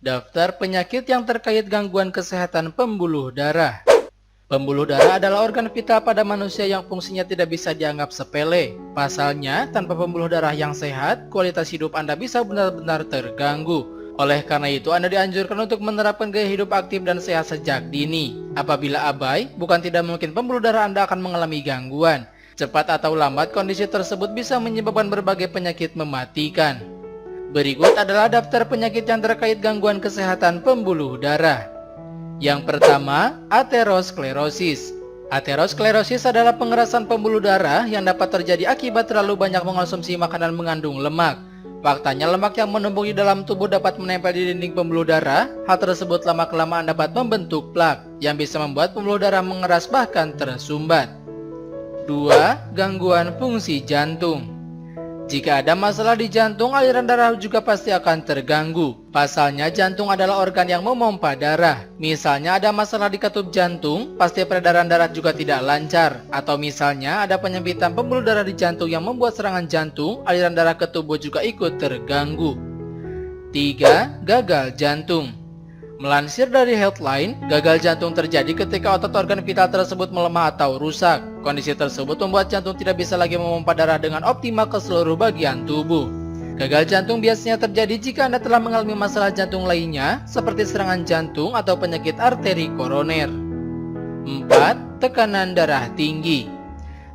Daftar penyakit yang terkait gangguan kesehatan pembuluh darah. Pembuluh darah adalah organ vital pada manusia yang fungsinya tidak bisa dianggap sepele. Pasalnya, tanpa pembuluh darah yang sehat, kualitas hidup Anda bisa benar-benar terganggu. Oleh karena itu, Anda dianjurkan untuk menerapkan gaya hidup aktif dan sehat sejak dini. Apabila abai, bukan tidak mungkin pembuluh darah Anda akan mengalami gangguan. Cepat atau lambat, kondisi tersebut bisa menyebabkan berbagai penyakit mematikan. Berikut adalah daftar penyakit yang terkait gangguan kesehatan pembuluh darah. Yang pertama, aterosklerosis. Aterosklerosis adalah pengerasan pembuluh darah yang dapat terjadi akibat terlalu banyak mengonsumsi makanan mengandung lemak. Faktanya, lemak yang menumpuk di dalam tubuh dapat menempel di dinding pembuluh darah. Hal tersebut lama-kelamaan dapat membentuk plak yang bisa membuat pembuluh darah mengeras bahkan tersumbat. 2. Gangguan fungsi jantung. Jika ada masalah di jantung, aliran darah juga pasti akan terganggu. Pasalnya, jantung adalah organ yang memompa darah. Misalnya ada masalah di katup jantung, pasti peredaran darah juga tidak lancar. Atau misalnya ada penyempitan pembuluh darah di jantung yang membuat serangan jantung, aliran darah ke tubuh juga ikut terganggu. 3. Gagal jantung. Melansir dari Healthline, gagal jantung terjadi ketika otot organ vital tersebut melemah atau rusak. Kondisi tersebut membuat jantung tidak bisa lagi memompa darah dengan optimal ke seluruh bagian tubuh. Gagal jantung biasanya terjadi jika Anda telah mengalami masalah jantung lainnya, seperti serangan jantung atau penyakit arteri koroner. 4. Tekanan darah tinggi.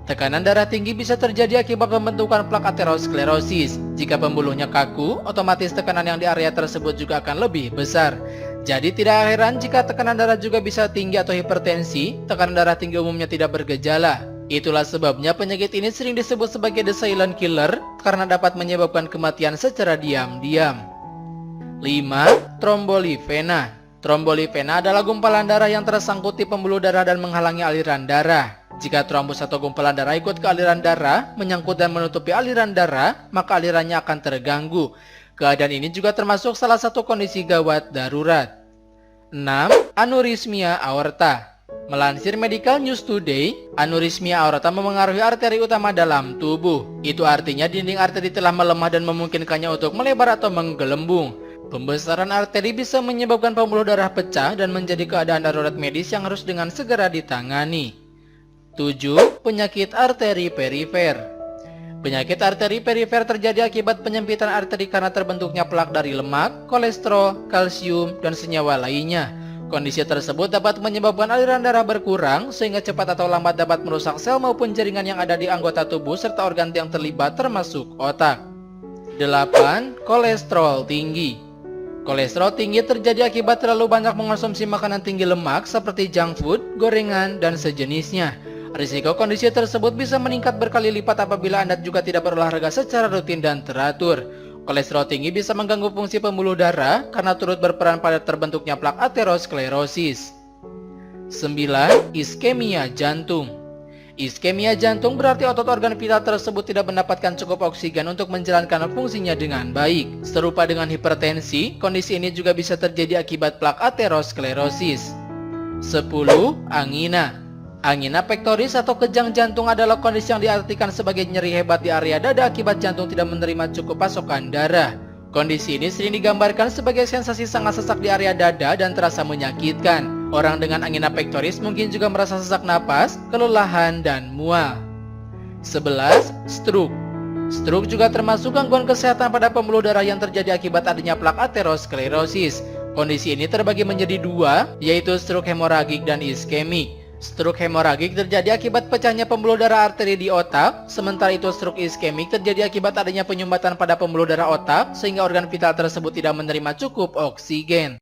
Tekanan darah tinggi bisa terjadi akibat pembentukan plak aterosklerosis. Jika pembuluhnya kaku, otomatis tekanan yang di area tersebut juga akan lebih besar. Jadi tidak heran jika tekanan darah juga bisa tinggi atau hipertensi. Tekanan darah tinggi umumnya tidak bergejala. Itulah sebabnya penyakit ini sering disebut sebagai the silent killer karena dapat menyebabkan kematian secara diam-diam. 5. Trombolipena. Trombolipena adalah gumpalan darah yang tersangkut di pembuluh darah dan menghalangi aliran darah. Jika trombus atau gumpalan darah ikut ke aliran darah, menyangkut dan menutupi aliran darah, maka alirannya akan terganggu. Keadaan ini juga termasuk salah satu kondisi gawat darurat. 6. Anurismia aorta. Melansir Medical News Today, anurismia aorta memengaruhi arteri utama dalam tubuh. Itu artinya dinding arteri telah melemah dan memungkinkannya untuk melebar atau menggelembung. Pembesaran arteri bisa menyebabkan pembuluh darah pecah dan menjadi keadaan darurat medis yang harus dengan segera ditangani. 7. Penyakit arteri perifer. Penyakit arteri perifer terjadi akibat penyempitan arteri karena terbentuknya plak dari lemak, kolesterol, kalsium, dan senyawa lainnya. Kondisi tersebut dapat menyebabkan aliran darah berkurang sehingga cepat atau lambat dapat merusak sel maupun jaringan yang ada di anggota tubuh serta organ yang terlibat termasuk otak. 8. Kolesterol tinggi. Kolesterol tinggi terjadi akibat terlalu banyak mengonsumsi makanan tinggi lemak seperti junk food, gorengan, dan sejenisnya. Risiko kondisi tersebut bisa meningkat berkali lipat apabila Anda juga tidak berolahraga secara rutin dan teratur. Kolesterol tinggi bisa mengganggu fungsi pembuluh darah karena turut berperan pada terbentuknya plak aterosklerosis. 9. Iskemia jantung. Iskemia jantung berarti otot organ vital tersebut tidak mendapatkan cukup oksigen untuk menjalankan fungsinya dengan baik. Serupa dengan hipertensi, kondisi ini juga bisa terjadi akibat plak aterosklerosis. 10. Angina. Angina pectoris atau kejang jantung adalah kondisi yang diartikan sebagai nyeri hebat di area dada akibat jantung tidak menerima cukup pasokan darah. Kondisi ini sering digambarkan sebagai sensasi sangat sesak di area dada dan terasa menyakitkan. Orang dengan angina pectoris mungkin juga merasa sesak napas, kelelahan, dan mual. 11. Stroke. Stroke juga termasuk gangguan kesehatan pada pembuluh darah yang terjadi akibat adanya plak aterosklerosis. Kondisi ini terbagi menjadi dua, yaitu stroke hemoragik dan iskemik. Stroke hemoragik terjadi akibat pecahnya pembuluh darah arteri di otak, sementara itu stroke iskemik terjadi akibat adanya penyumbatan pada pembuluh darah otak sehingga organ vital tersebut tidak menerima cukup oksigen.